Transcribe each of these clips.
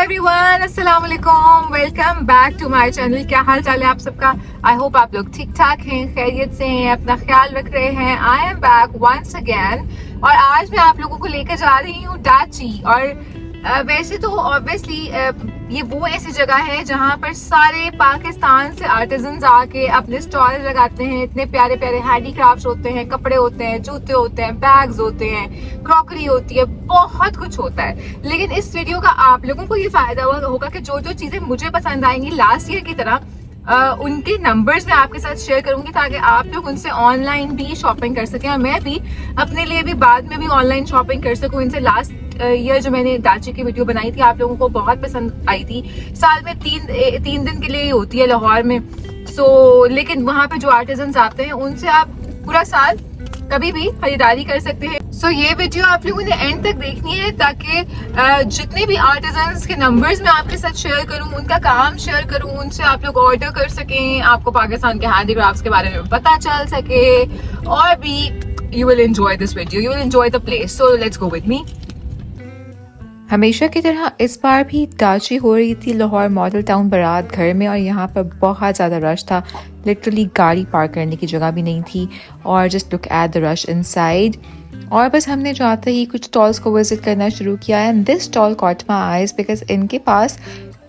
Everyone, अस्सलाम वालेकुम, welcome back to my channel. क्या हाल चाल है आप सबका? आई होप आप लोग ठीक ठाक हैं, खैरियत से हैं, अपना ख्याल रख रहे हैं। I am back once again और आज मैं आप लोगों को लेकर जा रही हूँ डाची। और वैसे तो ऑब्वियसली ये वो ऐसी जगह है जहाँ पर सारे पाकिस्तान से आर्टिजन्स आके अपने स्टॉल लगाते हैं। इतने प्यारे प्यारे हैंडीक्राफ्ट होते हैं, कपड़े होते हैं, जूते होते हैं, बैग्स होते हैं, क्रॉकरी होती है, बहुत कुछ होता है। लेकिन इस वीडियो का आप लोगों को ये फायदा होगा कि जो जो चीजें मुझे पसंद आएंगी लास्ट ईयर की तरह उनके नंबर्स मैं आपके साथ शेयर करूंगी ताकि आप लोग उनसे ऑनलाइन भी शॉपिंग कर सकें और मैं भी अपने लिए भी बाद में भी ऑनलाइन शॉपिंग कर सकूं इनसे। लास्ट ईयर जो मैंने डाची की वीडियो बनाई थी आप लोगों को बहुत पसंद आई थी। साल में तीन दिन के लिए ही होती है लाहौर में। लेकिन वहाँ पे जो आर्टिजन्स आते हैं उनसे आप पूरा साल कभी भी खरीदारी कर सकते हैं। ये वीडियो आप लोगों ने एंड तक देखनी है ताकि जितने भी आर्टिजन्स के नंबर्स मैं आपके साथ शेयर करूं, उनका काम शेयर करूं, उनसे आप लोग ऑर्डर कर सकें, आपको पाकिस्तान के हैंडीक्राफ्ट्स के बारे में पता चल सके और भी you will enjoy this video, you will enjoy the place. So let's go with me. हमेशा की तरह इस बार भी डाची हो रही थी लाहौर मॉडल टाउन बारात घर में और यहाँ पर बहुत ज़्यादा रश था। लिटरली गाड़ी पार्क करने की जगह भी नहीं थी और just look at the rush inside. और बस हमने जो आते ही कुछ स्टॉल्स को विजिट करना शुरू किया and this stall caught my eyes because इनके पास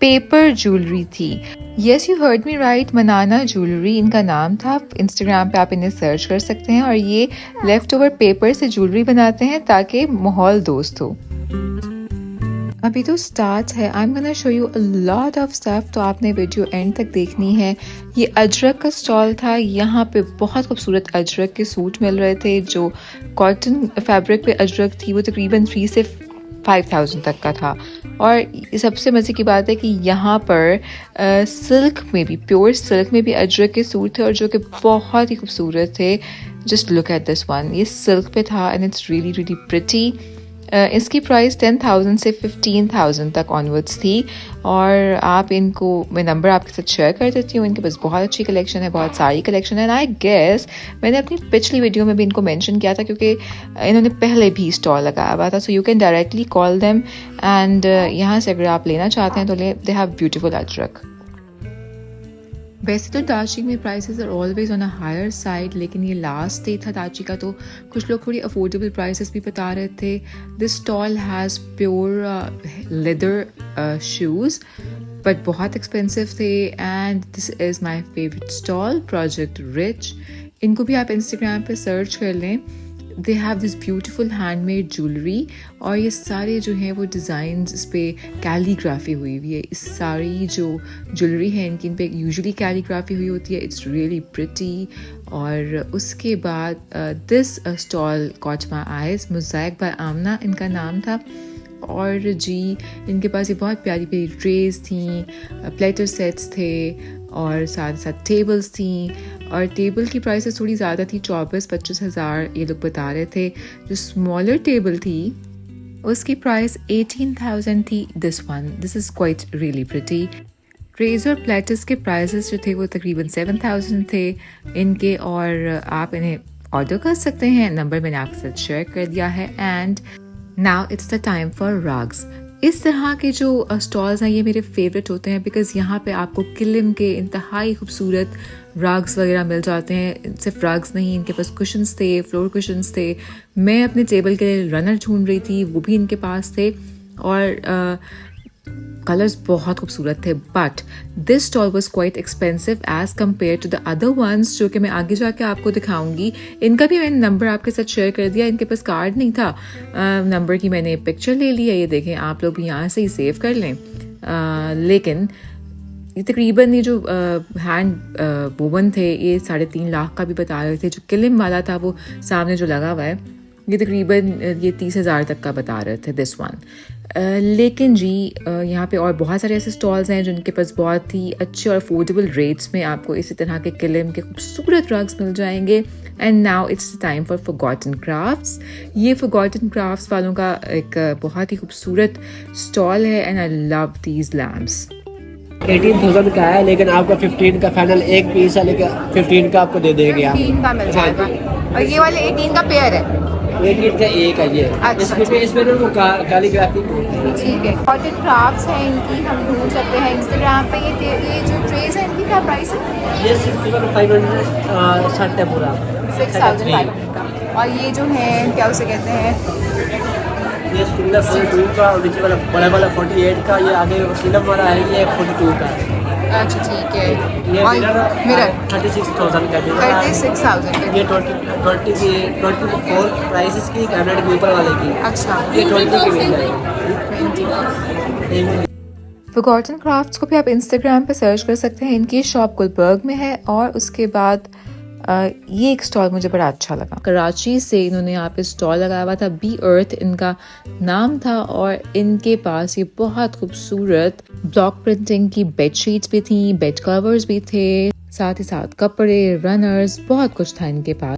पेपर ज्वेलरी थी। Yes you heard me right, मनाना ज्वेलरी इनका नाम था। इंस्टाग्राम पे आप इन्हें सर्च कर सकते हैं और ये लेफ्ट ओवर पेपर से ज्वेलरी बनाते हैं ताकि माहौल दोस्त हो। अभी तो स्टार्ट है। आई am gonna show you a lot of stuff, तो आपने वीडियो एंड तक देखनी है। ये अजरक का स्टॉल था। यहाँ पे बहुत खूबसूरत अजरक के सूट मिल रहे थे। जो कॉटन फैब्रिक पे अजरक थी वो तकरीबन 3 से 5,000 तक का था। और सबसे मज़े की बात है कि यहाँ पर सिल्क में भी, प्योर सिल्क में भी अजरक के सूट थे और जो कि बहुत ही खूबसूरत थे। Just look at this one, ये सिल्क पे था and it's really really pretty. इसकी प्राइस 10,000 से 15,000 तक ऑनवर्ड्स थी। और आप इनको, मैं नंबर आपके साथ शेयर कर देती हूँ। इनके पास बहुत अच्छी कलेक्शन है, बहुत सारी कलेक्शन है। एंड आई गेस मैंने अपनी पिछली वीडियो में भी इनको मेंशन किया था क्योंकि इन्होंने पहले भी स्टॉल लगाया हुआ था। So you can directly call them and यहाँ से अगर आप लेना चाहते हैं तो दे हैव ब्यूटीफुल अजरक। वैसे तो डाची में prices are always on a higher side, लेकिन ये लास्ट डे था डाची का तो कुछ लोग थोड़ी अफोर्डेबल प्राइसेस भी बता रहे थे। This stall has pure leather shoes but बहुत एक्सपेंसिव थे। And this is my favourite stall, project rich. इनको भी आप इंस्टाग्राम पे सर्च कर लें। They have this beautiful handmade jewellery और ये सारे जो हैं वो डिज़ाइंस इस पर कैलीग्राफी हुई हुई है। इस सारी जो ज्वेलरी है इनकी, इन पे यूजुअली कैलीग्राफी हुई होती है। It's really pretty. और उसके बाद this stall caught my eyes, mosaic by Amna इनका नाम था। और जी इनके पास ये बहुत प्यारी प्यारी ट्रेज थी, प्लेटर सेट्स थे और साथ साथ टेबल्स थी। और टेबल की प्राइसेस थोड़ी ज़्यादा थी, 24-25 हज़ार ये लोग बता रहे थे। जो स्मॉलर टेबल थी उसकी प्राइस 18,000 थी। This is quite really pretty. Trays और प्लेटर्स के प्राइसेस जो थे वो तकरीबन 7,000 थे इनके। और आप इन्हें ऑर्डर कर सकते हैं, नंबर मैंने आपके साथ शेयर कर दिया है। And now it's the time for rugs. इस तरह के जो स्टॉल्स हैं ये मेरे फेवरेट होते हैं बिकॉज़ यहाँ पे आपको किलिम के इंतहाई खूबसूरत रग्स वगैरह मिल जाते हैं। सिर्फ रग्स नहीं, इनके पास कुशन्स थे, फ्लोर कुशन्स थे। मैं अपने टेबल के लिए रनर ढूंढ रही थी, वो भी इनके पास थे। और कलर्स बहुत खूबसूरत थे। But this stall was quite expensive as compare to the other ones जो कि मैं आगे जाके आपको दिखाऊंगी। इनका भी मैंने नंबर आपके साथ शेयर कर दिया। इनके पास कार्ड नहीं था, नंबर की मैंने पिक्चर ले ली है। ये देखें, आप लोग भी यहाँ से ही सेव कर लें। लेकिन तकरीबन ये जो हैंड वोवन थे ये 3.5 लाख का भी बता रहे थे। जो किलिम वाला था वो सामने जो लगा हुआ है ये तकरीबन ये 30,000 तक का बता रहे थे दिस वन। लेकिन जी यहाँ पे और बहुत सारे ऐसे स्टॉल्स हैं जिनके पास बहुत ही अच्छे और अफोर्डेबल रेट्स में आपको इसी तरह के किलिम के खूबसूरत रग्स मिल जाएंगे। And now it's time for forgotten crafts. ये फॉरगॉटन क्राफ्ट्स वालों का एक बहुत ही खूबसूरत स्टॉल है and I love these lamps. 18,000 का है लेकिन आपका 15 का फाइनल एक पीस है, लेकिन 15 का आपको दे देंगे। 15 का मिल जाएगा और ये वाले 18 का पेयर है। एक ईट का एक है ये। अच्छा, इसमें ना वो कैलीग्राफी होती है। ठीक है। आर्ट एंड क्राफ्ट्स हैं इनकी, हम ढूंढ सकते हैं इंस्टाग्राम पे। ये जो ट्रेज है इनकी क्या प्राइस है? ये 6500 सेट है पूरा। 6500 का। और ये जो है क्या उसे कहते हैं? ये सिंगल 42 का और नीचे वाला बड़ा वाला 48 का। ये आगे सिलम वाला है, ये 42 का। अच्छा ठीक है। ये और मिरर 36,000 का मिरर है। 36,000 ये 24 प्राइसेस की 100 के ऊपर वाले की। अच्छा, ये 20 की मिल जाएगी। फॉरगॉटन क्राफ्ट्स को भी आप इंस्टाग्राम पे सर्च कर सकते हैं। इनकी शॉप गुलबर्ग में है। और उसके बाद ये एक स्टॉल मुझे बड़ा अच्छा लगा। कराची से इन्होंने यहाँ पे स्टॉल लगाया हुआ था। बी अर्थ इनका नाम था। और इनके पास ये बहुत खूबसूरत ब्लॉक प्रिंटिंग की बेडशीट्स भी थी, बेड कवर्स भी थे, साथ ही साथ कपड़े, रनर्स, बहुत कुछ था इनके पास।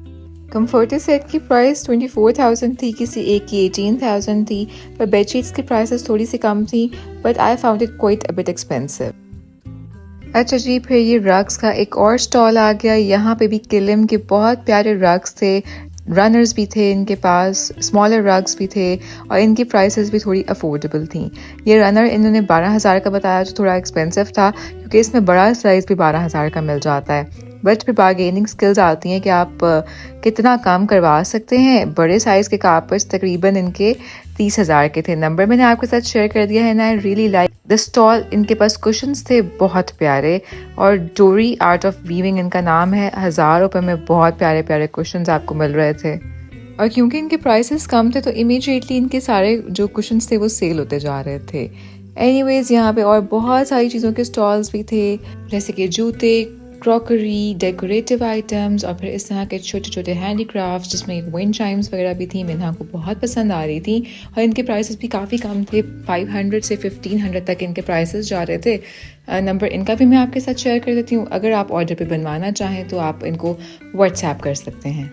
कंफर्टी सेट की प्राइस 24,000 थी, किसी एक की 18,000 थी, पर बेडशीट्स की प्राइसेस थोड़ी सी कम थी, but I found it quite a bit expensive. अच्छा जी, फिर ये रग्स का एक और स्टॉल आ गया। यहाँ पे भी किलिम के बहुत प्यारे रग्स थे, रनर्स भी थे इनके पास, स्मॉलर रग्स भी थे, और इनकी प्राइसेस भी थोड़ी अफोर्डेबल थी। ये रनर इन्होंने 12,000 का बताया, जो थोड़ा एक्सपेंसिव था क्योंकि इसमें बड़ा साइज़ भी 12,000 का मिल जाता है। बट फिर बार्गेनिंग स्किल्स आती हैं कि आप कितना कम करवा सकते हैं। बड़े साइज़ के कार्पेट्स तकरीबन इनके 30,000 के थे। नंबर मैंने आपके साथ शेयर कर दिया है ना। I really like the stall. इनके पास कुशन्स थे बहुत प्यारे, और डोरी आर्ट ऑफ वीविंग इनका नाम है। 1000 रुपये में बहुत प्यारे प्यारे कुशन्स आपको मिल रहे थे। और क्योंकि इनके प्राइसेस कम थे तो इमीडिएटली इनके सारे जो कुशन्स थे वो सेल होते जा रहे थे। एनीवेज, यहाँ पे और बहुत सारी चीज़ों के स्टॉल्स भी थे, जैसे कि जूते, क्रॉकरी, डेकोरेटिव आइटम्स, और फिर इस तरह के छोटे छोटे हैंडीक्राफ्ट्स, जिसमें विंड चाइम्स वगैरह भी थी। मिन्हा को बहुत पसंद आ रही थी। और इनके प्राइसेस भी काफ़ी कम थे, 500 से 1500 तक इनके प्राइसेस जा रहे थे। नंबर इनका भी मैं आपके साथ शेयर कर देती हूँ। अगर आप ऑर्डर पे बनवाना चाहें तो आप इनको व्हाट्सएप कर सकते हैं।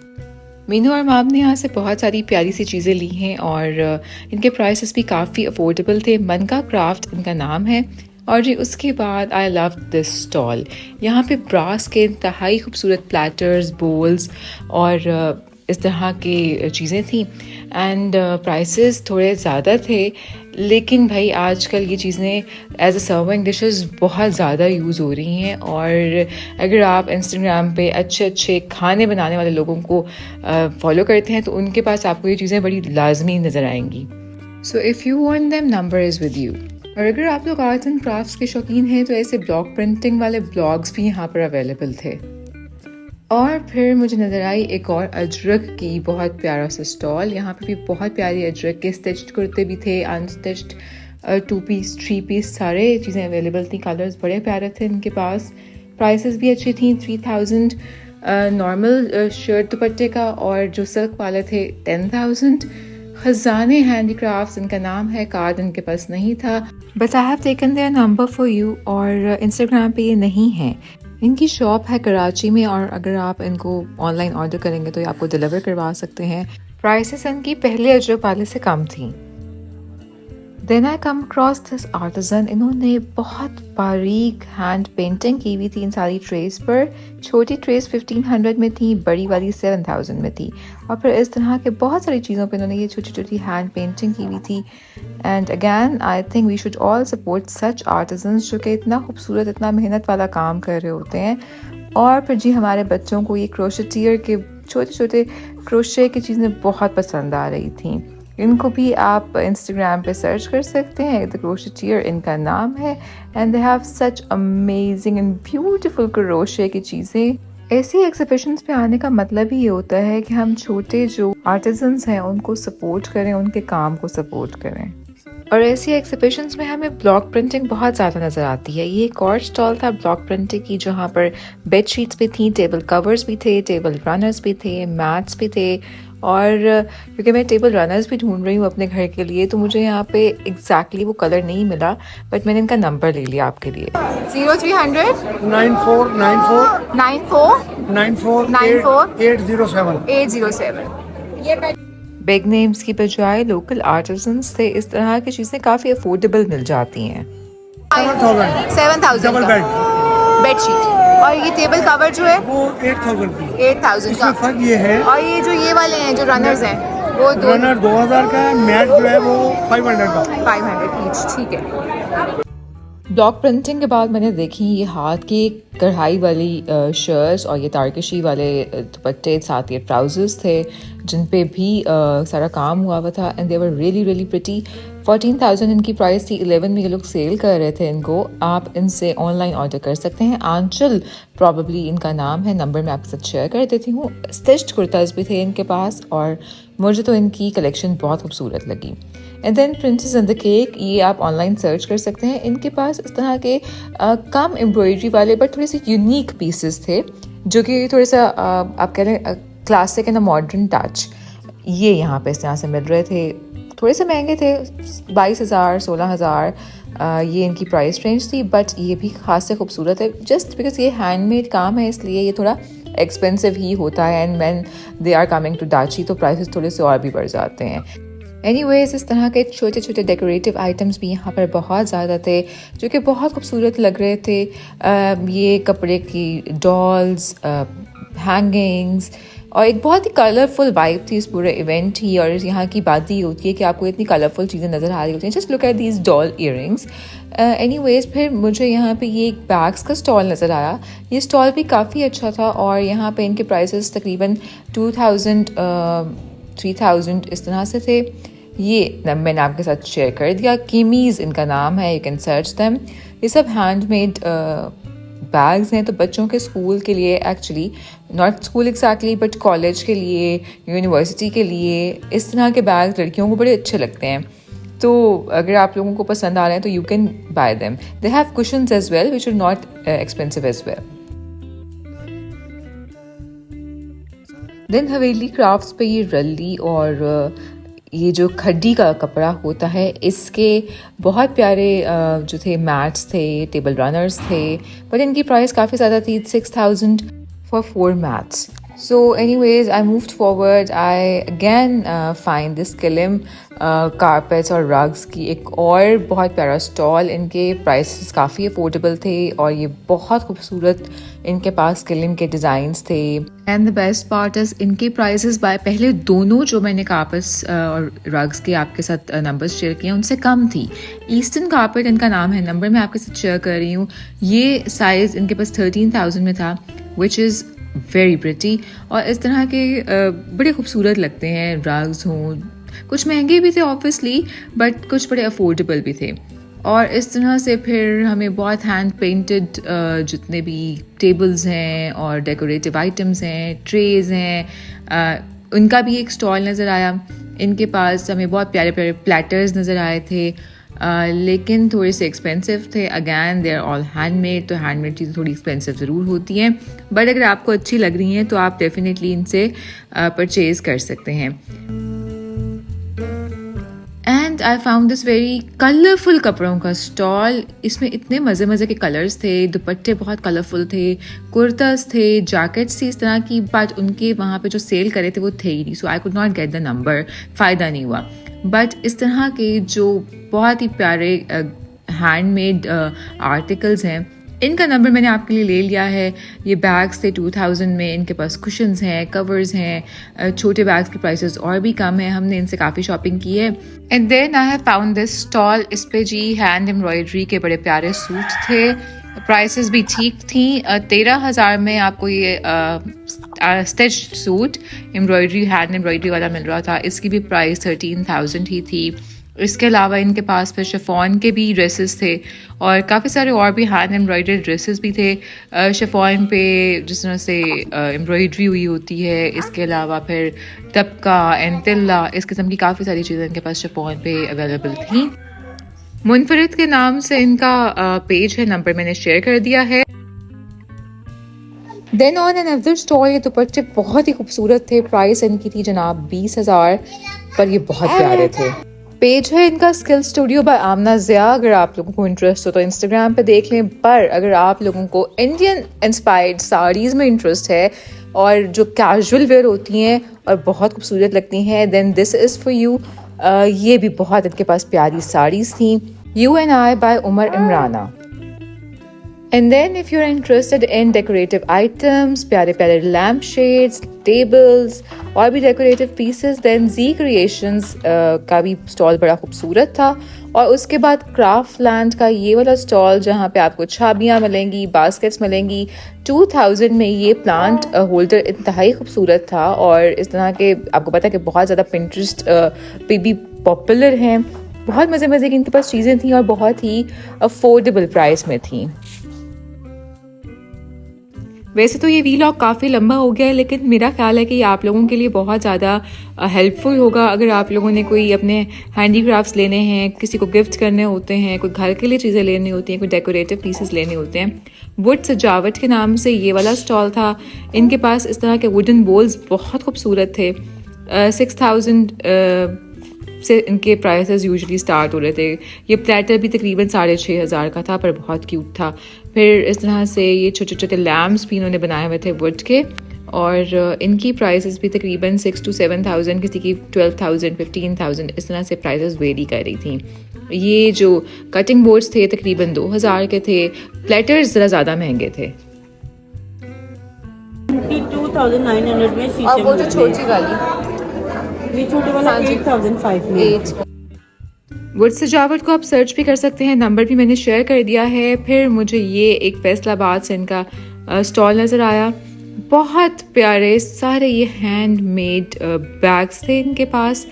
मीनू और माम ने यहाँ से बहुत सारी प्यारी सी चीज़ें ली हैं, और इनके प्राइसेस भी काफ़ी अफोर्डेबल थे। मन का क्राफ्ट इनका नाम है। और जी उसके बाद आई लव दिस स्टॉल। यहाँ पे ब्रास के इंतहाई खूबसूरत प्लेटर्स, बोल्स और इस तरह की चीज़ें थी। एंड प्राइसेस थोड़े ज़्यादा थे, लेकिन भाई आजकल ये चीज़ें एज अ सर्विंग डिशेस बहुत ज़्यादा यूज़ हो रही हैं। और अगर आप इंस्टाग्राम पे अच्छे अच्छे खाने बनाने वाले लोगों को फॉलो करते हैं तो उनके पास आपको ये चीज़ें बड़ी लाजमी नज़र आएंगी। So if you want them, number is with you. और अगर आप लोग आर्ट्स एंड क्राफ्ट्स के शौकीन हैं तो ऐसे ब्लॉक प्रिंटिंग वाले ब्लॉग्स भी यहाँ पर अवेलेबल थे। और फिर मुझे नज़र आई एक और अजरक की बहुत प्यारा सा स्टॉल। यहाँ पे भी बहुत प्यारी अजरक के स्टिच्ड कुर्ते भी थे, अनस्टिच्ड 2 पीस 3 पीस सारे चीज़ें अवेलेबल थी। कलर्स बड़े प्यारे थे इनके पास। प्राइसेस भी अच्छी थी। 3000 नॉर्मल शर्ट दुपट्टे का, और जो सिल्क वाले थे 10,000। खजाने हैंडीक्राफ्ट्स इनका नाम है। कार्ड इनके पास नहीं था, but I have taken their number for you. और इंस्टाग्राम पे ये नहीं है। इनकी शॉप है कराची में, और अगर आप इनको ऑनलाइन ऑर्डर करेंगे तो ये आपको डिलीवर करवा सकते हैं। प्राइसेस इनकी पहले अजरक वाले से कम थी। Then I come across this artisan. इन्होंने बहुत बारीक हैंड पेंटिंग की हुई थी इन सारी ट्रेस पर। छोटी ट्रेस 1500 में थी, बड़ी वाली 7000 में थी। और फिर इस तरह के बहुत सारी चीज़ों पे इन्होंने ये छोटी छोटी हैंड पेंटिंग की हुई थी। And again I think we should all support such artisans जो कि इतना खूबसूरत, इतना मेहनत वाला काम कर रहे होते हैं। और फिर जी हमारे बच्चों को ये क्रोशेटियर के छोटे छोटे क्रोशे की चीज़ें बहुत पसंद आ रही थी। इनको भी आप इंस्टाग्राम पे सर्च कर सकते हैं। द क्रोशेटियर इनका नाम है। And they have such amazing and beautiful crochet की चीज़ें। ऐसी एग्जीबिशंस पे आने का मतलब ही ये होता है कि हम छोटे जो आर्टिजन्स हैं उनको सपोर्ट करें, उनके काम को सपोर्ट करें। और ऐसी एग्जीबिशंस में हमें ब्लॉक प्रिंटिंग बहुत ज़्यादा नज़र आती है। ये एक और स्टॉल था ब्लॉक प्रिंटिंग की, जहाँ पर बेड शीट्स भी थी, टेबल कवर्स भी थे, टेबल रनर्स भी थे, मैट्स भी थे। और क्योंकि मैं टेबल रनर्स भी ढूंढ रही हूँ अपने घर के लिए, तो मुझे यहाँ पे एग्जैक्टली वो कलर नहीं मिला, बट मैंने इनका नंबर ले लिया आपके लिए। 0300 94 807। बिग नेम्स की बजाय लोकल आर्टिजन्स थे। इस तरह की चीज़ें काफ़ी अफोर्डेबल मिल जाती हैं। 7,000 बेडशीट। और ये टेबल कवर जो है वो 8,000 की। 8,000 का। इसमें फर्क ये है, और ये जो ये वाले हैं जो रनर्स हैं वो दो रनर 2000 का है, मैट जो है वो 500 का। 500 ईच, ठीक है। ब्लॉक प्रिंटिंग के बाद मैंने देखी ये हाथ की कढ़ाई वाली शर्ट्स और ये तारकशी वाले दुपट्टे, साथ ये ट्राउजर्स थे जिन पे भी सारा काम हुआ हुआ था and they were really really pretty. 14,000 इनकी प्राइस थी, 11 में ये लोग सेल कर रहे थे इनको। आप इनसे ऑनलाइन ऑर्डर कर सकते हैं। आंचल प्रॉबली इनका नाम है, नंबर मैं आपके साथ शेयर कर देती हूँ। स्टिच्ड कुर्ताज भी थे इनके पास और मुझे तो इनकी कलेक्शन बहुत खूबसूरत लगी। And then princess and the cake, ये आप ऑनलाइन सर्च कर सकते हैं। इनके पास इस तरह के कम एम्ब्रॉयडरी वाले बट थोड़े से यूनिक पीसेस थे जो कि थोड़े सा आप कह रहे हैं क्लासिक एंड मॉडर्न टच। ये यहाँ पे इस तरह से मिल रहे थे, थोड़े से महंगे थे, 22,000 16,000 ये इनकी प्राइस रेंज थी, बट ये भी खास से खूबसूरत है। जस्ट बिकॉज ये हैंडमेड काम है इसलिए ये थोड़ा एक्सपेंसिव ही होता है and when they are coming to डाची तो प्राइसेस थोड़े से और भी बढ़ जाते हैं। एनीवेज, इस तरह के छोटे छोटे डेकोरेटिव आइटम्स भी यहाँ पर बहुत ज़्यादा थे जो कि बहुत खूबसूरत लग रहे थे। ये कपड़े की डॉल्स, हैंगिंग्स और एक बहुत ही कलरफुल वाइब थी इस पूरे इवेंट ही। और यहाँ की बात ये होती है कि आपको इतनी कलरफुल चीज़ें नज़र आ रही होती हैं। Just look at these doll earrings. Anyways, फिर मुझे यहाँ पे ये एक बैग्स का स्टॉल नज़र आया। ये स्टॉल भी काफ़ी अच्छा था और यहाँ पे इनके प्राइसेस तकरीबन 2,000 3,000 इस तरह से थे। ये मैंने आपके साथ शेयर कर दिया। कीमीज़ इनका नाम है, यू कैन सर्च दैम। ये सब हैंडमेड बैग्स हैं, तो बच्चों के स्कूल के लिए, actually not school exactly but college के लिए, यूनिवर्सिटी के लिए इस तरह के बैग्स लड़कियों को बड़े अच्छे लगते हैं। तो अगर आप लोगों को पसंद आ रहे हैं तो you can buy them. They have cushions as well which are not expensive as well. Then Haveli crafts पे ये रल्ली और ये जो खड्डी का कपड़ा होता है इसके बहुत प्यारे जो थे मैट्स थे, टेबल रनर्स थे, बट इनकी प्राइस काफ़ी ज़्यादा थी, 6,000 for 4 mats. So anyways, I moved forward. I again find this kill him carpets और रग्स की एक और बहुत प्यारा स्टॉल। इनके प्राइसेस काफ़ी अफोर्डेबल थे और ये बहुत खूबसूरत इनके पास किलिम के डिज़ाइंस थे। And the best part is इनके प्राइसेस बाय पहले दोनों जो मैंने कारपेट्स और रग्स के आपके साथ नंबर्स शेयर किए उनसे कम थी। ईस्टर्न कारपेट इनका नाम है, नंबर मैं आपके साथ शेयर कर रही हूँ। ये साइज़ इनके पास 13,000 में था, विच इज़ वेरी प्रिटी। और इस तरह के बड़े खूबसूरत लगते हैं रग्स हों, कुछ महंगे भी थे ऑब्वियसली बट कुछ बड़े अफोर्डेबल भी थे। और इस तरह से फिर हमें बहुत हैंड पेंटेड जितने भी टेबल्स हैं और डेकोरेटिव आइटम्स हैं, ट्रेज हैं, उनका भी एक स्टॉल नज़र आया। इनके पास हमें बहुत प्यारे प्यारे प्लेटर्स नज़र आए थे, लेकिन थोड़े से एक्सपेंसिव थे। Again they are all handmade, तो हैंडमेड चीज़ें थोड़ी एक्सपेंसिव ज़रूर होती हैं, बट अगर आपको अच्छी लग रही हैं तो आप डेफिनेटली इनसे परचेज़ कर सकते हैं। And I found this very colourful कपड़ों का स्टॉल। इसमें इतने मज़े मज़े के कलर्स थे, दुपट्टे बहुत कलरफुल थे, कुर्तास थे, जैकेट्स थी इस तरह की, बट उनके वहाँ पे जो सेल करे थे वो थे ही नहीं, so I could not get the number, फ़ायदा नहीं हुआ। बट इस तरह के जो बहुत ही प्यारे हैंडमेड आर्टिकल्स हैं इनका नंबर मैंने आपके लिए ले लिया है। ये बैग्स थे 2,000 में, इनके पास कुशन्स हैं, कवर्स हैं, छोटे बैग्स की प्राइसेस और भी कम है, हमने इनसे काफ़ी शॉपिंग की है। And then I have found this stall. इस पे जी हैंड एम्ब्रॉयडरी के बड़े प्यारे सूट थे, प्राइसेस भी ठीक थी। 13,000 में आपको ये stitch suit embroidery, hand embroidery वाला मिल रहा था। इसकी भी प्राइस 13,000 ही थी। इसके अलावा इनके पास फिर शिफॉन के भी ड्रेसेस थे और काफ़ी सारे और भी हैंड एम्ब्रॉयडर्ड ड्रेसेस भी थे शिफॉन पे, जिस तरह से एम्ब्रॉयडरी हुई होती है। इसके अलावा फिर तबका एंड तिल्ला, इस किस्म की काफ़ी सारी चीज़ें इनके पास शिफॉन पे अवेलेबल थी। मुनफरिद के नाम से इनका पेज है, नंबर मैंने शेयर कर दिया है। Then on another stall ये दुपट्टे बहुत ही खूबसूरत थे, प्राइस इनकी थी जनाब 20,000, पर ये बहुत प्यारे थे। पेज है इनका स्किल स्टूडियो बाय आमना ज़िया, अगर आप लोगों को इंटरेस्ट हो तो इंस्टाग्राम पे देख लें। पर अगर आप लोगों को इंडियन इंस्पायर्ड साड़ीज़ में इंटरेस्ट है और जो कैजुअल वेयर होती हैं और बहुत खूबसूरत लगती हैं, then this is for you. ये भी बहुत इनके पास प्यारी साड़ीज़ थी। You and I buy Umar Imrana. And then if you're interested in decorative items, प्यारे प्यारे लैम्प शेड्स, टेबल्स, और भी डेकोरेटिव पीसेस। देन जी क्रिएशंस का भी स्टॉल बड़ा खूबसूरत था। और उसके बाद क्राफ्ट लैंड का ये वाला स्टॉल जहाँ पे आपको छाबियाँ मिलेंगी, बास्केट्स मिलेंगी। 2000 में ये प्लांट होल्डर इंतहाई खूबसूरत था और इस तरह के आपको पता है कि बहुत ज़्यादा पिंटरेस्ट पे भी पॉपुलर हैं। बहुत मज़े की इनके पास चीज़ें थी और बहुत ही अफोर्डेबल प्राइस में थी। वैसे तो ये वीलॉग काफ़ी लंबा हो गया है, लेकिन मेरा ख्याल है कि ये आप लोगों के लिए बहुत ज़्यादा हेल्पफुल होगा। अगर आप लोगों ने कोई अपने हैंडीक्राफ्ट्स लेने हैं, किसी को गिफ्ट करने होते हैं, कोई घर के लिए चीज़ें लेनी होती हैं, कोई डेकोरेटिव पीसेस लेने होते हैं। वुड सजावट के नाम से ये वाला स्टॉल था। इनके पास इस तरह के वुडन बोल्स बहुत खूबसूरत थे। 6000 से इनके प्राइसेस यूजुअली स्टार्ट हो रहे थे। ये प्लेटर भी तकरीबन 6500 का था, पर बहुत क्यूट था। फिर इस तरह से ये छोटे छोटे लैम्प्स भी इन्होंने बनाए हुए थे वुड के, और इनकी प्राइसेस भी तकरीबन 6 to 7,000, किसी की 12,000, 15,000, इस तरह से प्राइसेस वेरी कर रही थी। ये जो कटिंग बोर्ड्स थे तकरीबन 2000 के थे। प्लेटर्स ज़रा ज़्यादा महंगे थे। 22,900 में शीशे और वो जो छोटी वाली, ये छोटे वाला 8,500 में। वुड सजावट को आप सर्च भी कर सकते हैं, नंबर भी मैंने शेयर कर दिया है। फिर मुझे ये एक फैसलाबाद से इनका स्टॉल नज़र आया। बहुत प्यारे सारे ये हैंडमेड बैग्स थे इनके पास।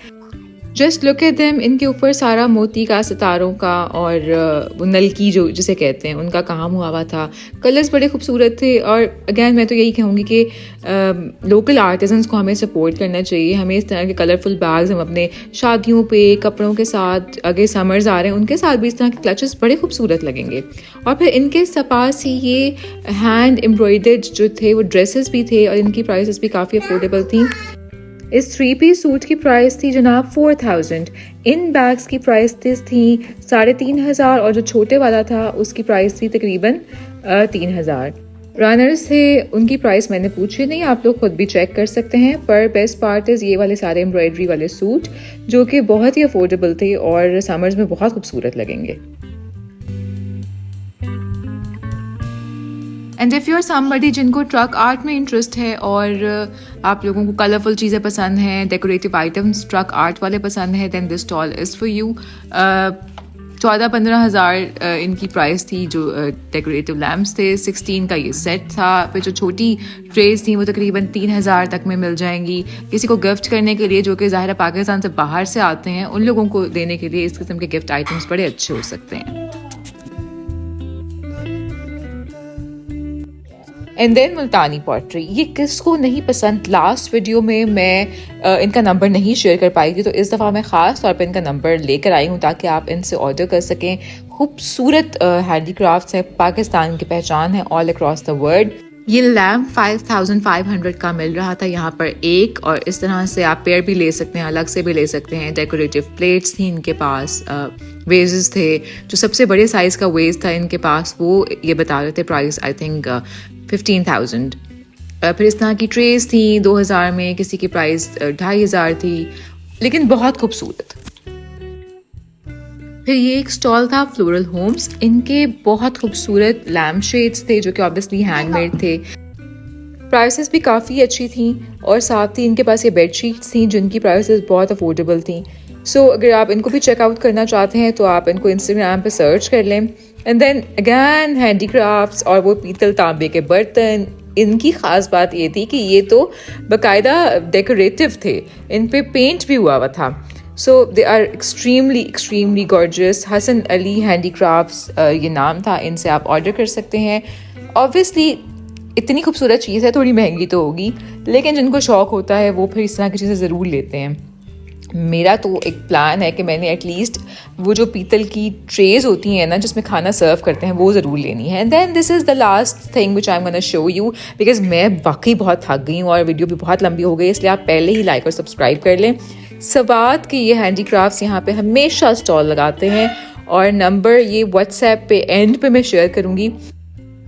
Just look at them. इनके ऊपर सारा मोती का, सितारों का और वो नलकी जो जिसे कहते हैं उनका काम हुआ हुआ था। कलर्स बड़े खूबसूरत थे। और अगैन मैं तो यही कहूँगी कि लोकल आर्टिजन्स को हमें सपोर्ट करना चाहिए। हमें इस तरह के कलरफुल बैग्स हम अपने शादियों पे कपड़ों के साथ, अगर समर्स आ रहे हैं उनके साथ भी इस तरह के क्लचेस बड़े खूबसूरत लगेंगे। और फिर इनके पास ही ये हैंड एम्ब्रॉयडर्ड जो थे वो ड्रेसेस भी थे और इनकी प्राइसेस भी काफ़ी अफोर्डेबल थी। इस 3-piece सूट की प्राइस थी जनाब 4000। इन बैग्स की प्राइस थी 3500 और जो छोटे वाला था उसकी प्राइस थी तकरीबन 3000। रनर्स थे, उनकी प्राइस मैंने पूछी नहीं, आप लोग खुद भी चेक कर सकते हैं। पर बेस्ट पार्ट इज़ ये वाले सारे एम्ब्रॉयडरी वाले सूट जो कि बहुत ही अफोर्डेबल थे और समर्स में बहुत खूबसूरत लगेंगे। And if you are somebody जिनको ट्रक आर्ट में इंटरेस्ट है और आप लोगों को कलरफुल चीज़ें पसंद हैं, डेकोरेटिव आइटम्स ट्रक आर्ट वाले पसंद हैं, then this stall is for you. 14-15 हज़ार इनकी प्राइस थी जो डेकोरेटिव लैम्प्स थे। 16 का ये सेट था। फिर जो छोटी ट्रेज थी वो तकरीबन 3000 तक में मिल जाएंगी। किसी को गिफ्ट करने के लिए जो कि ज़ाहिर पाकिस्तान से बाहर से आते हैं उन लोगों को देने के लिए इस किस्म के गिफ्ट आइटम्स बड़े अच्छे हो सकते हैं। एंड देन मुल्तानी पॉटरी, ये किसको नहीं पसंद। लास्ट वीडियो में मैं इनका नंबर नहीं शेयर कर पाई थी, तो इस दफ़ा मैं ख़ास तौर पे इनका नंबर लेकर आई हूँ ताकि आप इनसे ऑर्डर कर सकें। खूबसूरत हैंडीक्राफ्ट्स हैं, पाकिस्तान की पहचान है ऑल अक्रॉस द वर्ल्ड। ये लैम्प 5500 का मिल रहा था यहाँ पर एक, और इस तरह से आप पेयर भी ले सकते हैं, अलग से भी ले सकते हैं। डेकोरेटिव प्लेट्स थी इनके पास, वेजेस थे। जो सबसे बड़े साइज़ का वेज था इनके पास वो ये बता रहे थे प्राइस आई थिंक 15,000। फिर इस तरह की ट्रेस थी 2000 में, किसी की प्राइस 2500 थी, लेकिन बहुत खूबसूरत। फिर ये एक स्टॉल था फ्लोरल होम्स। इनके बहुत खूबसूरत लैम्प शेड्स थे जो कि ऑब्वियसली हैंडमेड थे। प्राइसेस भी काफ़ी अच्छी थी और साथ ही इनके पास ये बेड शीट्स थी जिनकी प्राइसेस बहुत अफोर्डेबल थी। सो अगर आप इनको भी चेकआउट करना चाहते हैं तो आप इनको इंस्टाग्राम पे सर्च कर लें। एंड देन अगैन हैंडीक्राफ्ट्स और वो पीतल तांबे के बर्तन। इनकी ख़ास बात ये थी कि ये तो बाकायदा डेकोरेटिव थे, इन पे पेंट भी हुआ था। So they are extremely gorgeous. Hasan Ali handicrafts ये नाम था, इनसे आप ऑर्डर कर सकते हैं। ऑब्वियसली इतनी खूबसूरत चीज़ है, थोड़ी महंगी तो होगी, लेकिन जिनको शौक़ होता है वो फिर इस तरह की चीज़ें ज़रूर लेते हैं। मेरा तो एक प्लान है कि मैंने एटलीस्ट वो जो पीतल की ट्रेज होती हैं ना जिसमें खाना सर्व करते हैं वो ज़रूर लेनी है। And then this is the last thing which I am gonna show you, because मैं वाकई बहुत थक गई हूँ और वीडियो भी बहुत लंबी हो गई, इसलिए आप पहले ही लाइक और सब्सक्राइब कर लें। सवात के ये हैंडीक्राफ्ट्स यहाँ पे हमेशा स्टॉल लगाते हैं और नंबर ये व्हाट्सएप पे एंड पे मैं शेयर करूँगी।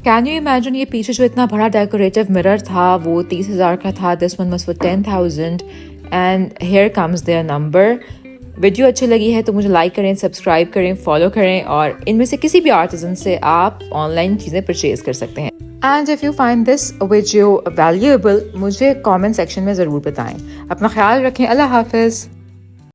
कैन यू इमेजिन, ये पीछे जो इतना बड़ा डेकोरेटिव मिरर था वो 30,000 का था। This one was for 10,000 and here comes their number. Video अच्छी लगी है तो मुझे लाइक करें, सब्सक्राइब करें, फॉलो करें और इनमें से किसी भी आर्टिजन से आप ऑनलाइन चीज़ें परचेज कर सकते हैं। And if you find this video valuable मुझे कमेंट सेक्शन में ज़रूर बताएं। अपना ख्याल रखें। अल्लाह हाफिज़।